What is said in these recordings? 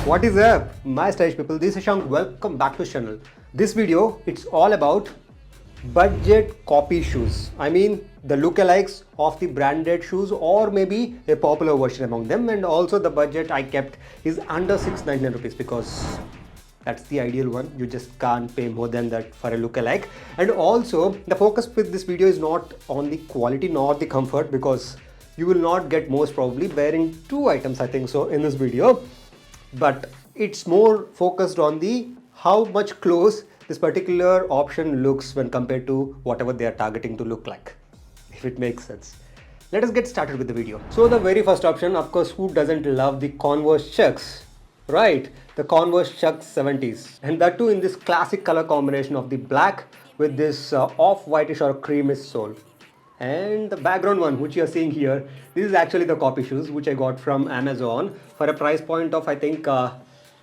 What is up, my stylish people? This is Shank. Welcome back to the channel. This video, it's all about budget copy shoes. I mean the lookalikes of the branded shoes or maybe a popular version among them, and also the budget I kept is under 699 rupees because that's the ideal one. You just can't pay more than that for a lookalike. And also the focus with this video is not on the quality nor the comfort, because you will not get most probably wearing two items, I think so, in this video. But it's more focused on the how much close this particular option looks when compared to whatever they are targeting to look like, if it makes sense. Let us get started with the video. So the very first option, of course, who doesn't love the Converse Chucks, right? The Converse Chucks 70s, and that too in this classic color combination of the black with this off-whitish or creamish sole. And the background one which you are seeing here, this is actually the copy shoes which I got from Amazon for a price point of I think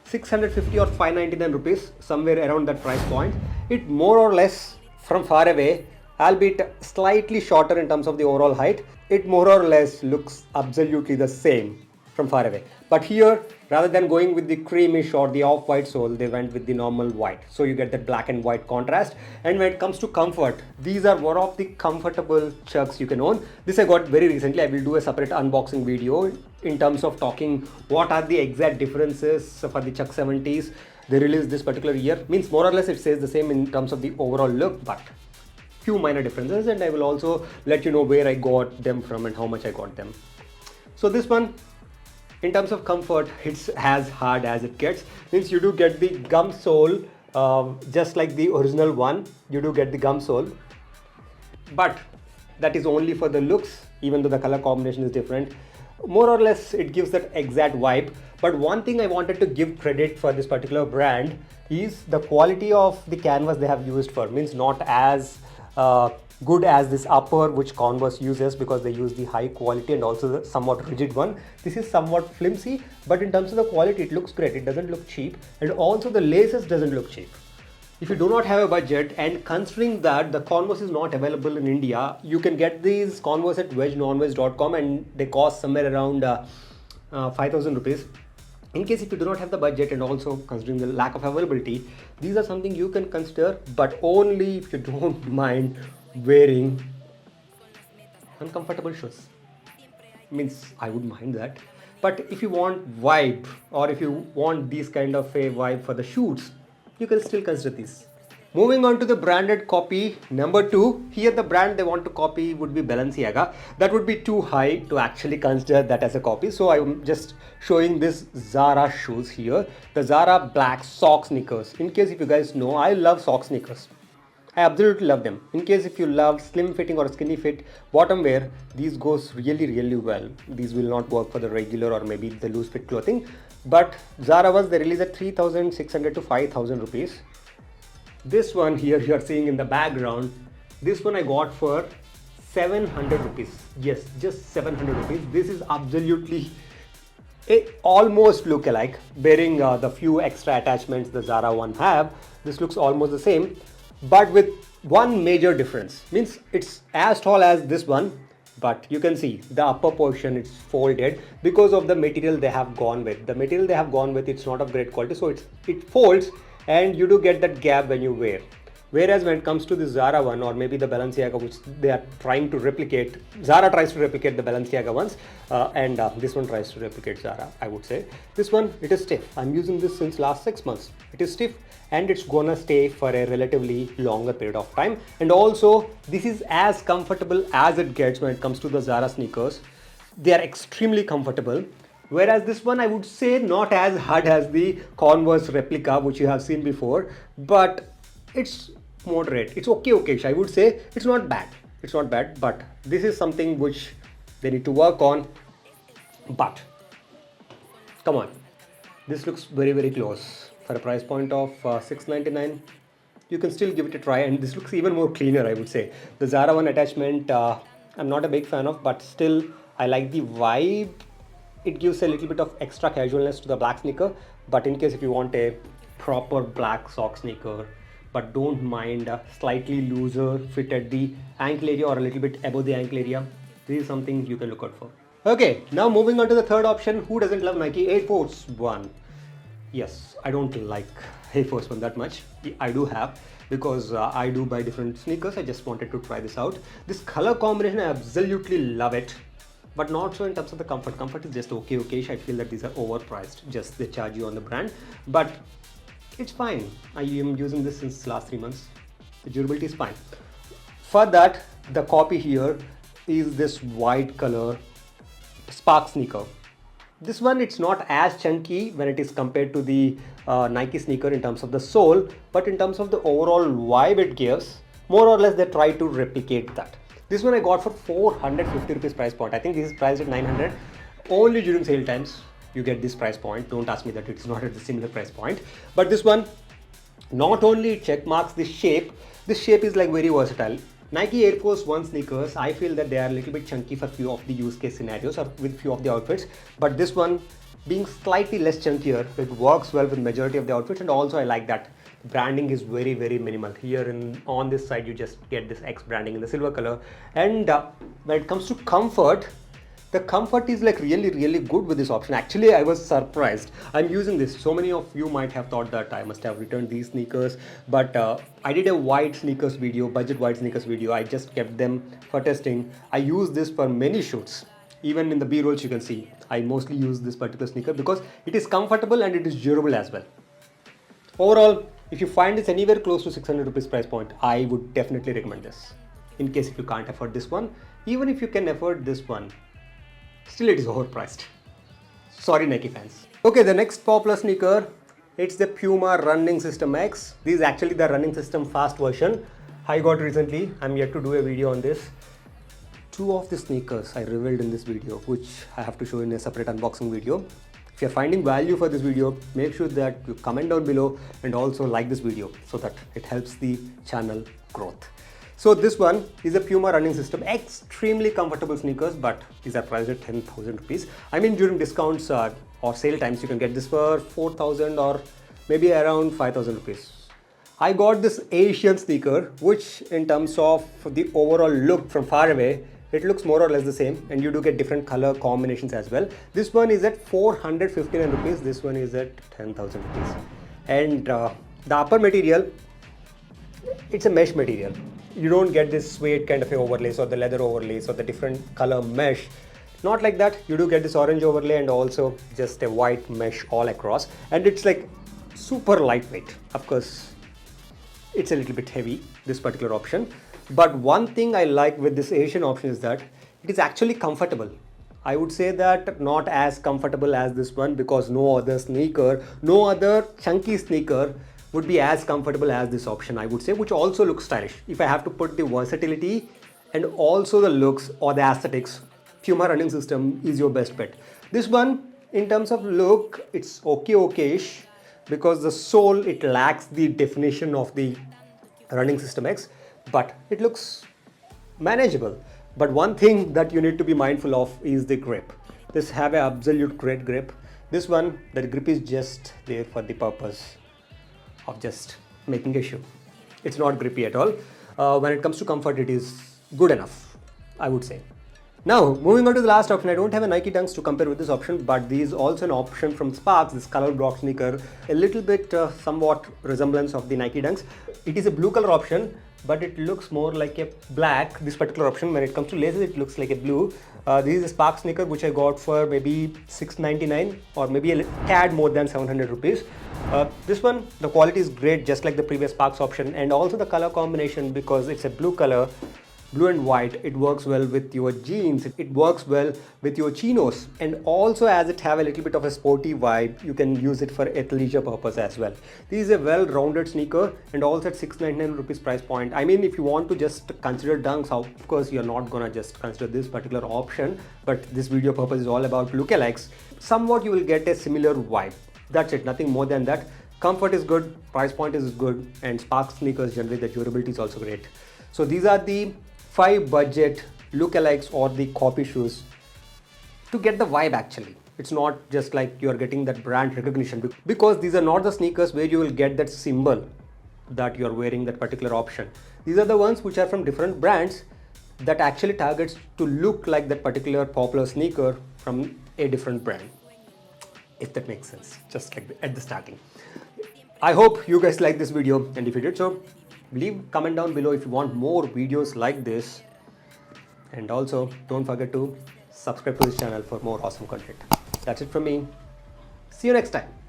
650 or 599 rupees, somewhere around that price point. It more or less from far away, albeit slightly shorter in terms of the overall height, it more or less looks absolutely the same from far away. But here, rather than going with the creamish or the off-white sole, they went with the normal white. So you get that black and white contrast. And when it comes to comfort, these are one of the comfortable chucks you can own. This I got very recently. I will do a separate unboxing video in terms of talking what are the exact differences for the Chuck 70s they released this particular year. Means more or less it says the same in terms of the overall look, but few minor differences, and I will also let you know where I got them from and how much I got them. So this one, in terms of comfort, it's as hard as it gets. Means you do get the gum sole, just like the original one. You do get the gum sole, but that is only for the looks, even though the color combination is different. More or less, it gives that exact vibe. But one thing I wanted to give credit for this particular brand is the quality of the canvas they have used for. Means not as good as this upper which Converse uses, because they use the high quality and also the somewhat rigid one. This is somewhat flimsy, but in terms of the quality it looks great. It doesn't look cheap, and also the laces doesn't look cheap. If you do not have a budget, and considering that the Converse is not available in India, you can get these Converse at vegnonveg.com and they cost somewhere around 5,000 rupees. In case if you do not have the budget, and also considering the lack of availability, these are something you can consider, but only if you don't mind wearing uncomfortable shoes. Means I would mind that, but if you want vibe, or if you want this kind of a vibe for the shoots, you can still consider this. Moving on to the branded copy number 2. Here the brand they want to copy would be Balenciaga. That would be too high to actually consider that as a copy. So I'm just showing this Zara shoes here. The Zara black sock sneakers. In case if you guys know, I love sock sneakers. I absolutely love them. In case if you love slim fitting or skinny fit bottom wear, these goes really well. These will not work for the regular or maybe the loose fit clothing. But Zara ones, they release at 3,600 to 5,000 rupees. This one here you are seeing in the background, this one I got for 700 rupees. Yes, just 700 rupees. This is absolutely almost look alike, bearing the few extra attachments the Zara one have. This looks almost the same, but with one major difference. Means it's as tall as this one, but you can see the upper portion it's folded because of the material they have gone with. The material they have gone with, it's not of great quality, so it folds, and you do get that gap when you wear. Whereas when it comes to the Zara one, or maybe the Balenciaga, which they are trying to replicate, Zara tries to replicate the Balenciaga ones, and this one tries to replicate Zara, I would say. This one, it is stiff. I'm using this since last 6 months. It is stiff, and it's gonna stay for a relatively longer period of time. And also, this is as comfortable as it gets when it comes to the Zara sneakers. They are extremely comfortable. Whereas this one, I would say not as hard as the Converse replica, which you have seen before, but it's moderate. It's okay-ish. I would say it's not bad. It's not bad, but this is something which they need to work on. But come on, this looks very close. For a price point of 699, you can still give it a try, and this looks even more cleaner, I would say. The Zara one attachment, I'm not a big fan of, but still I like the vibe. It gives a little bit of extra casualness to the black sneaker. But in case if you want a proper black sock sneaker, but don't mind a slightly looser fit at the ankle area or a little bit above the ankle area, this is something you can look out for. Okay, now moving on to the third option. Who doesn't love Nike Air Force One? Yes, I don't like Air Force One that much. I do have, because I do buy different sneakers. I just wanted to try this out. This color combination, I absolutely love it, but not so in terms of the comfort. Comfort is just okay. I feel that these are overpriced. Just they charge you on the brand, but it's fine. I am using this since last 3 months. The durability is fine. For that, the copy here is this white color Sparx sneaker. This one, it's not as chunky when it is compared to the Nike sneaker in terms of the sole, but in terms of the overall vibe it gives, more or less they try to replicate that. This one I got for 450 rupees price point. I think this is priced at 900. Only during sale times you get this price point. Don't ask me that it's not at the similar price point. But this one, not only it check marks the shape, this shape is like very versatile. Nike Air Force One sneakers, I feel that they are a little bit chunky for few of the use case scenarios or with few of the outfits, but this one being slightly less chunkier, it works well with majority of the outfits. And also I like that branding is very minimal. Here on this side you just get this X branding in the silver color. And when it comes to comfort, the comfort is like really good with this option. Actually, I was surprised. I'm using this. So many of you might have thought that I must have returned these sneakers, but I did a white sneakers video, budget white sneakers video. I just kept them for testing. I use this for many shoots. Even in the B-rolls you can see, I mostly use this particular sneaker because it is comfortable and it is durable as well. Overall, if you find this anywhere close to 600 rupees price point, I would definitely recommend this. In case if you can't afford this one, even if you can afford this one, still it is overpriced. Sorry Nike fans. Okay, the next popular sneaker, it's the Puma Running System X. This is actually the running system fast version I got recently. I'm yet to do a video on this. Two of the sneakers I revealed in this video, which I have to show in a separate unboxing video. If you're finding value for this video, make sure that you comment down below and also like this video so that it helps the channel growth. So this one is a Puma Running System, extremely comfortable sneakers, but these are priced at 10,000 rupees. I mean, during discounts or sale times, you can get this for 4,000 or maybe around 5,000 rupees. I got this Asian sneaker, which in terms of the overall look from far away, it looks more or less the same, and you do get different color combinations as well. This one is at 459 rupees. This one is at 10,000 rupees. And the upper material, it's a mesh material. You don't get this suede kind of a overlays or the leather overlays or the different color mesh. Not like that. You do get this orange overlay and also just a white mesh all across. And it's like super lightweight. Of course, it's a little bit heavy, this particular option. But one thing I like with this Asian option is that it is actually comfortable. I would say that not as comfortable as this one, because no other sneaker, no other chunky sneaker would be as comfortable as this option, I would say, which also looks stylish. If I have to put the versatility and also the looks or the aesthetics, Puma Running System is your best bet. This one, in terms of look, it's okay-ish, because the sole, it lacks the definition of the Running System X, but it looks manageable. But one thing that you need to be mindful of is the grip. This have an absolute great grip. This one, the grip is just there for the purpose of just making a shoe. It's not grippy at all. When it comes to comfort, it is good enough, I would say. Now, moving on to the last option, I don't have a Nike Dunks to compare with this option, but this is also an option from Sparx, this color block sneaker, a little bit somewhat resemblance of the Nike Dunks. It is a blue color option, but it looks more like a black, this particular option. When it comes to laces, it looks like a blue. This is a Sparx sneaker which I got for maybe 699 or maybe a tad more than 700 rupees. This one, the quality is great, just like the previous Sparx option, and also the color combination, because it's a blue color, blue and white, it works well with your jeans, it works well with your chinos, and also as it have a little bit of a sporty vibe, you can use it for athleisure purpose as well. This is a well-rounded sneaker and also at 699 rupees price point. I mean, if you want to just consider Dunks, of course you're not gonna just consider this particular option, but this video purpose is all about lookalikes. Somewhat you will get a similar vibe. That's it, nothing more than that. Comfort is good, price point is good, and Sparx sneakers generally the durability is also great. So these are the 5 budget lookalikes or the copy shoes to get the vibe actually. It's not just like you're getting that brand recognition, because these are not the sneakers where you will get that symbol that you're wearing that particular option. These are the ones which are from different brands that actually targets to look like that particular popular sneaker from a different brand. if that makes sense, just like at the starting. I hope you guys like this video, and if you did so, leave a comment down below if you want more videos like this, and also don't forget to subscribe to this channel for more awesome content. That's it from me. See you next time.